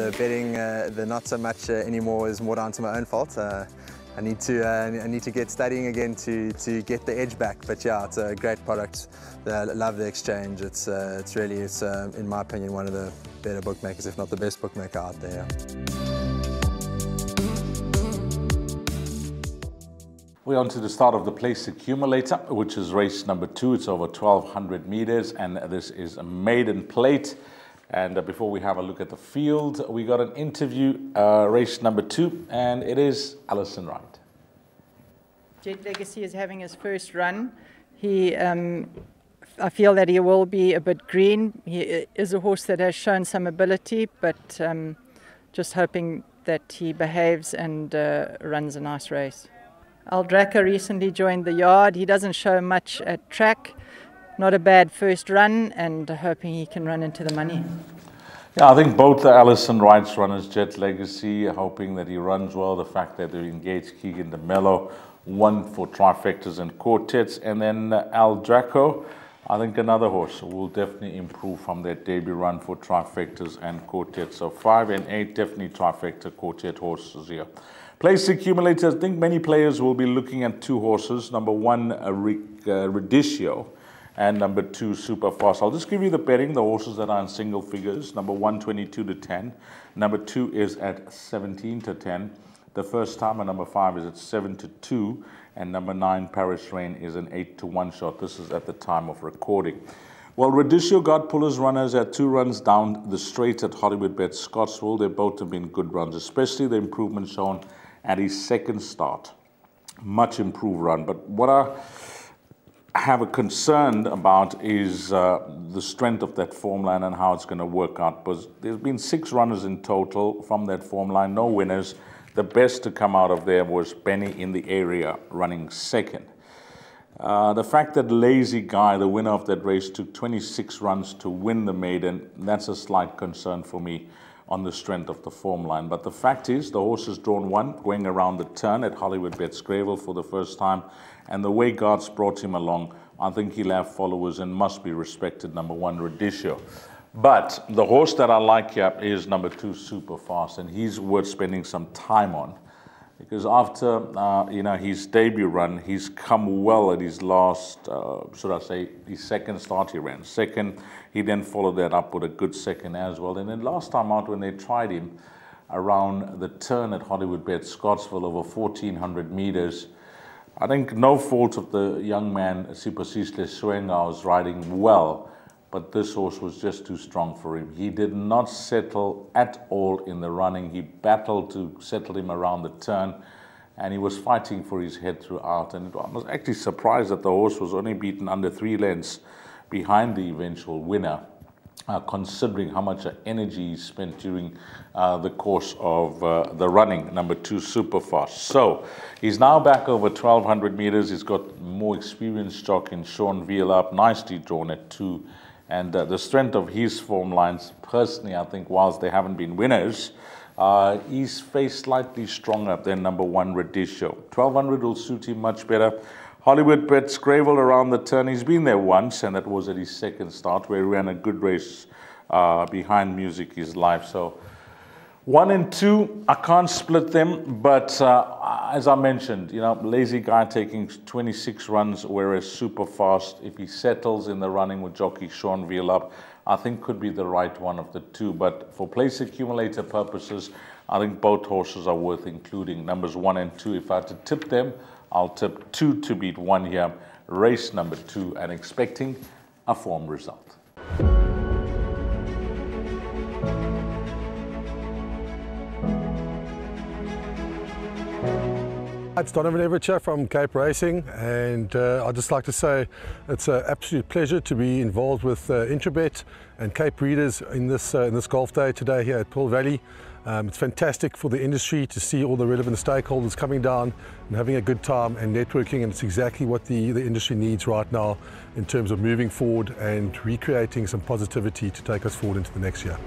the betting, the not so much anymore, is more down to my own fault. I need to get studying again to get the edge back. But yeah, it's a great product. I love the exchange. It's really, in my opinion, one of the better bookmakers, if not the best bookmaker out there. We're on to the start of the place accumulator, which is race number 2. It's over 1,200 meters, and this is a maiden plate. And before we have a look at the field, we got an interview, race number 2, and it is Alison Wright. Jet Legacy is having his first run. I feel that he will be a bit green. He is a horse that has shown some ability, but just hoping that he behaves and runs a nice race. Aldraco recently joined the yard. He doesn't show much at track. Not a bad first run, and hoping he can run into the money. Yeah, I think both the Alison Wright's runners, Jet Legacy, hoping that he runs well. The fact that they engaged Keegan DeMello, one for trifectas and quartets, and then Aldraco, I think another horse will definitely improve from their debut run for trifectas and quartets. So 5 and 8, definitely trifecta quartet horses here. Place accumulator, I think many players will be looking at 2 horses. Number 1, Radicchio, and number 2, Superfast. I'll just give you the betting, the horses that are in single figures. Number 1, 22 to 10. Number 2 is at 17 to 10. The first time, and number 5 is at 7 to 2. And number 9, Paris Rain, is an 8 to 1 shot. This is at the time of recording. Well, Radicchio got pullers runners at 2 runs down the straight at Hollywoodbets Scottsville. They both have been good runs, especially the improvement shown at his second start. Much improved run. But what I have a concern about is the strength of that form line and how it's going to work out. Because there's been 6 runners in total from that form line, no winners. The best to come out of there was Benny in the area running second. The fact that Lazy Guy, the winner of that race, took 26 runs to win the maiden, that's a slight concern for me on the strength of the form line. But the fact is, the horse has drawn 1 going around the turn at Hollywoodbets Greyville for the first time, and the way God's brought him along, I think he'll have followers and must be respected. Number 1, Radicchio. But the horse that I like here is number 2, Superfast, and he's worth spending some time on, because after his debut run, he's come well at his last, his second start. He ran second. He then followed that up with a good second as well. And then last time out, when they tried him around the turn at Hollywoodbets Scottsville over 1,400 meters, I think no fault of the young man, Siphosihle Swenga, was riding well, but this horse was just too strong for him. He did not settle at all in the running. He battled to settle him around the turn, and he was fighting for his head throughout. And I was actually surprised that the horse was only beaten under 3 lengths behind the eventual winner, considering how much energy he spent during the course of the running. Number 2, Superfast. So he's now back over 1,200 meters. He's got more experienced jock in Sean Veal, nicely drawn at 2. And the strength of his form lines, personally, I think, whilst they haven't been winners, he's faced slightly stronger than number 1, Radicchio. 1,200 will suit him much better. Hollywoodbets Greyville around the turn. He's been there once, and that was at his second start, where he ran a good race behind Music Is Life. So 1 and 2, I can't split them, but as I mentioned, Lazy Guy taking 26 runs, whereas Superfast, if he settles in the running with jockey Sean Veal, I think could be the right one of the 2. But for place accumulator purposes, I think both horses are worth including. Numbers 1 and 2, if I had to tip them, I'll tip 2 to beat 1 here. Race number 2, and expecting a form result. It's Donovan Everett from Cape Racing, and I'd just like to say it's an absolute pleasure to be involved with Intrabet and Cape Breeders in this golf day today here at Pearl Valley. It's fantastic for the industry to see all the relevant stakeholders coming down and having a good time and networking, and it's exactly what the industry needs right now in terms of moving forward and recreating some positivity to take us forward into the next year.